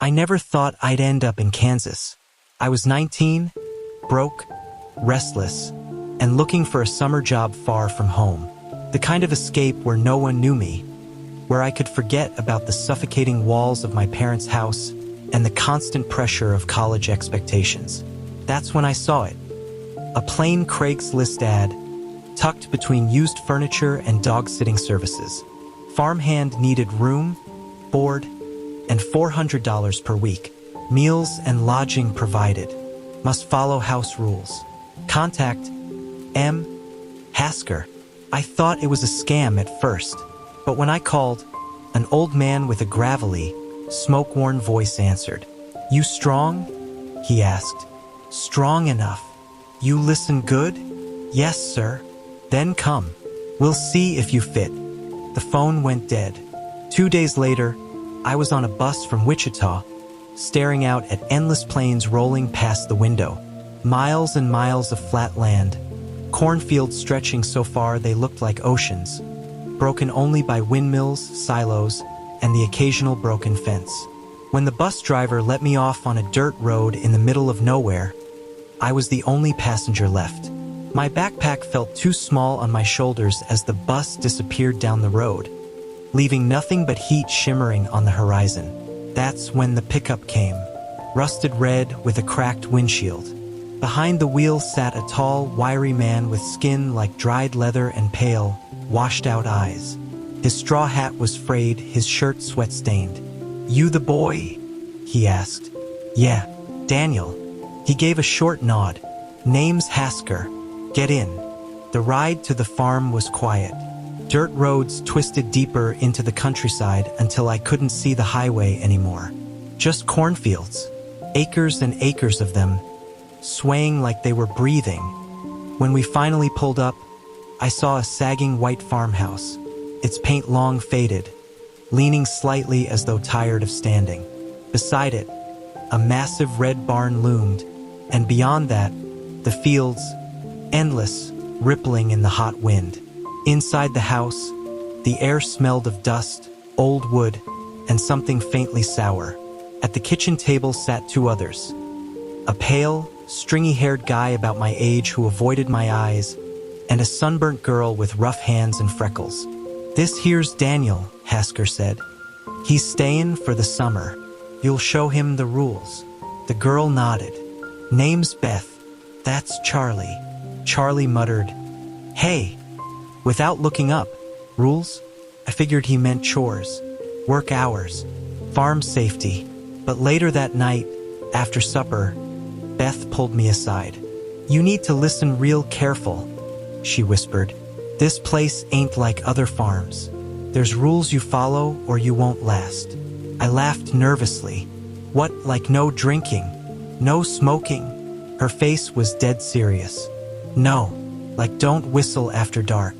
I never thought I'd end up in Kansas. I was 19, broke, restless, and looking for a summer job far from home. The kind of escape where no one knew me, where I could forget about the suffocating walls of my parents' house and the constant pressure of college expectations. That's when I saw it. A plain Craigslist ad, tucked between used furniture and dog-sitting services. Farmhand needed room, board, and $400 per week. Meals and lodging provided. Must follow house rules. Contact M. Hasker. I thought it was a scam at first, but when I called, an old man with a gravelly, smoke-worn voice answered. "You strong?" he asked. "Strong enough. You listen good?" "Yes, sir." "Then come. We'll see if you fit." The phone went dead. 2 days later, I was on a bus from Wichita, staring out at endless plains rolling past the window. Miles and miles of flat land, cornfields stretching so far they looked like oceans, broken only by windmills, silos, and the occasional broken fence. When the bus driver let me off on a dirt road in the middle of nowhere, I was the only passenger left. My backpack felt too small on my shoulders as the bus disappeared down the road, leaving nothing but heat shimmering on the horizon. That's when the pickup came, rusted red with a cracked windshield. Behind the wheel sat a tall, wiry man with skin like dried leather and pale, washed-out eyes. His straw hat was frayed, his shirt sweat-stained. "You the boy?" he asked. "Yeah, Daniel." He gave a short nod. "Name's Hasker. Get in." The ride to the farm was quiet. Dirt roads twisted deeper into the countryside until I couldn't see the highway anymore. Just cornfields, acres and acres of them, swaying like they were breathing. When we finally pulled up, I saw a sagging white farmhouse, its paint long faded, leaning slightly as though tired of standing. Beside it, a massive red barn loomed, and beyond that, the fields, endless, rippling in the hot wind. Inside the house, the air smelled of dust, old wood, and something faintly sour. At the kitchen table sat two others. A pale, stringy-haired guy about my age who avoided my eyes, and a sunburnt girl with rough hands and freckles. "This here's Daniel," Hasker said. "He's stayin' for the summer. You'll show him the rules." The girl nodded. "Name's Beth. That's Charlie." Charlie muttered, "Hey." Without looking up, "Rules?" I figured he meant chores, work hours, farm safety. But later that night, after supper, Beth pulled me aside. "You need to listen real careful," she whispered. "This place ain't like other farms. There's rules you follow or you won't last." I laughed nervously. "What, like no drinking? No smoking?" Her face was dead serious. "No, like don't whistle after dark.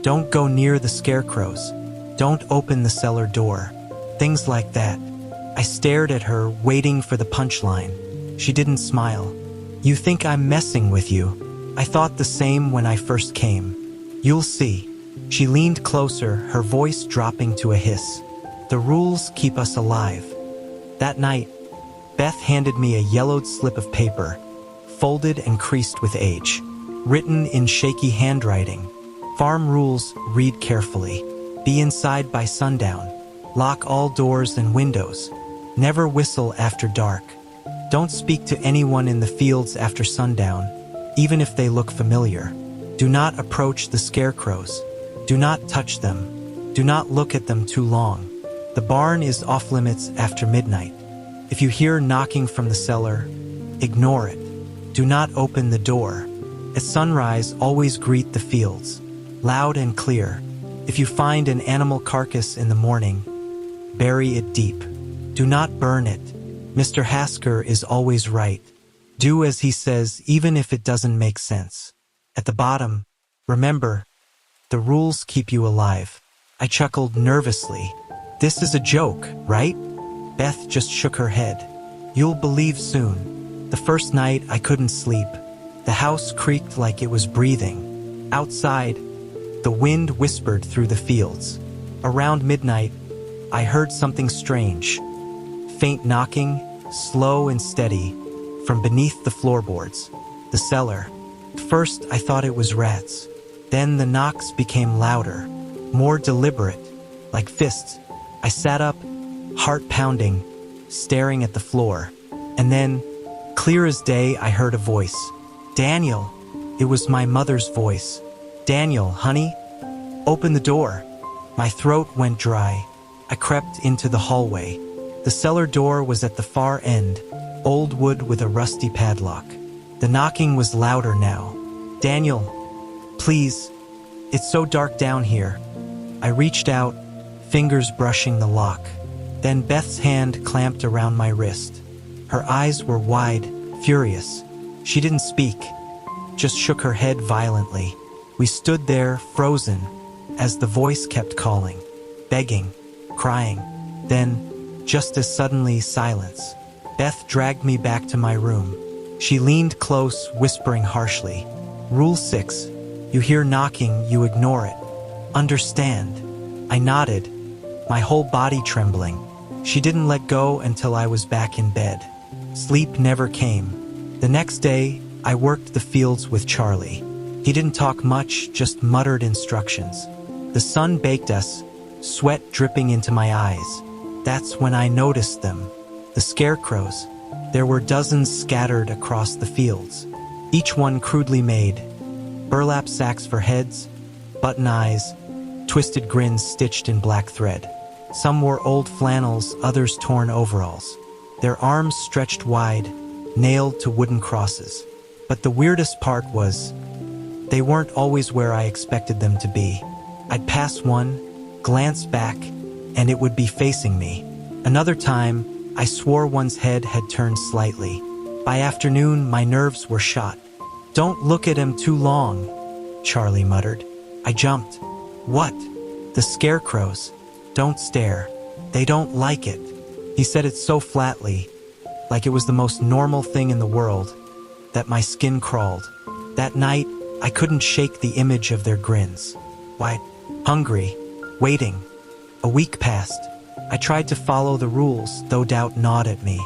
Don't go near the scarecrows. Don't open the cellar door. Things like that." I stared at her, waiting for the punchline. She didn't smile. "You think I'm messing with you? I thought the same when I first came. You'll see." She leaned closer, her voice dropping to a hiss. "The rules keep us alive." That night, Beth handed me a yellowed slip of paper, folded and creased with age. Written in shaky handwriting. "Farm rules, read carefully. Be inside by sundown. Lock all doors and windows. Never whistle after dark. Don't speak to anyone in the fields after sundown, even if they look familiar. Do not approach the scarecrows. Do not touch them. Do not look at them too long. The barn is off limits after midnight. If you hear knocking from the cellar, ignore it. Do not open the door. At sunrise, always greet the fields, loud and clear. If you find an animal carcass in the morning, bury it deep. Do not burn it. Mr. Hasker is always right. Do as he says, even if it doesn't make sense." At the bottom, remember, the rules keep you alive. I chuckled nervously. "This is a joke, right?" Beth just shook her head. "You'll believe soon." The first night, I couldn't sleep. The house creaked like it was breathing. Outside, the wind whispered through the fields. Around midnight, I heard something strange. Faint knocking, slow and steady, from beneath the floorboards. The cellar. First, I thought it was rats. Then the knocks became louder, more deliberate, like fists. I sat up, heart pounding, staring at the floor. And then, clear as day, I heard a voice. Daniel. It was my mother's voice. Daniel, honey, open the door. My throat went dry. I crept into the hallway. The cellar door was at the far end, old wood with a rusty padlock. The knocking was louder now. Daniel, please, it's so dark down here. I reached out, fingers brushing the lock. Then Beth's hand clamped around my wrist. Her eyes were wide, furious. She didn't speak, just shook her head violently. We stood there, frozen, as the voice kept calling, begging, crying. Then, just as suddenly, silence. Beth dragged me back to my room. She leaned close, whispering harshly. Rule 6. You hear knocking, you ignore it. Understand? I nodded, my whole body trembling. She didn't let go until I was back in bed. Sleep never came. The next day, I worked the fields with Charlie. He didn't talk much, just muttered instructions. The sun baked us, sweat dripping into my eyes. That's when I noticed them. The scarecrows. There were dozens scattered across the fields, each one crudely made. Burlap sacks for heads, button eyes, twisted grins stitched in black thread. Some wore old flannels, others torn overalls. Their arms stretched wide, nailed to wooden crosses. But the weirdest part was, they weren't always where I expected them to be. I'd pass one, glance back, and it would be facing me. Another time, I swore one's head had turned slightly. By afternoon, my nerves were shot. Don't look at him too long, Charlie muttered. I jumped. What? The scarecrows. Don't stare. They don't like it. He said it so flatly, like it was the most normal thing in the world, that my skin crawled. That night, I couldn't shake the image of their grins. Why, hungry, waiting. A week passed. I tried to follow the rules, though doubt gnawed at me.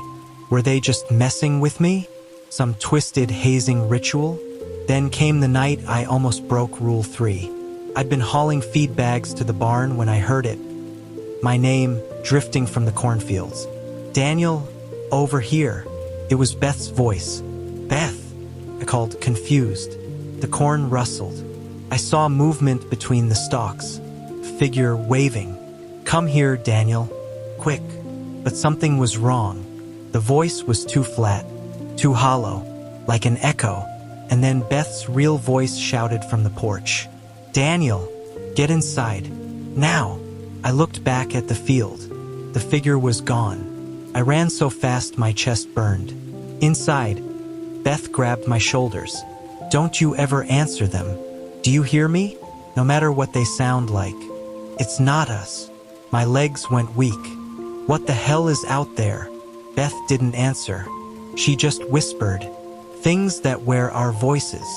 Were they just messing with me? Some twisted hazing ritual? Then came the night I almost broke Rule 3. I'd been hauling feed bags to the barn when I heard it. My name drifting from the cornfields. Daniel, over here. It was Beth's voice. Beth, I called, confused. The corn rustled. I saw movement between the stalks. Figure waving. Come here, Daniel. Quick. But something was wrong. The voice was too flat, too hollow, like an echo. And then Beth's real voice shouted from the porch. Daniel, get inside. Now. I looked back at the field. The figure was gone. I ran so fast my chest burned. Inside, Beth grabbed my shoulders. Don't you ever answer them. Do you hear me? No matter what they sound like. It's not us. My legs went weak. What the hell is out there? Beth didn't answer. She just whispered, things that were our voices.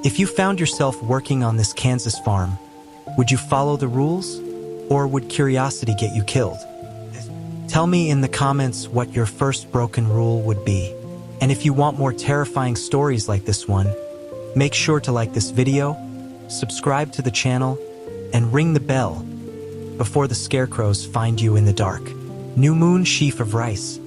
If you found yourself working on this Kansas farm, would you follow the rules? Or would curiosity get you killed? Tell me in the comments what your first broken rule would be. And if you want more terrifying stories like this one, make sure to like this video, subscribe to the channel, and ring the bell before the scarecrows find you in the dark. New moon sheaf of rice.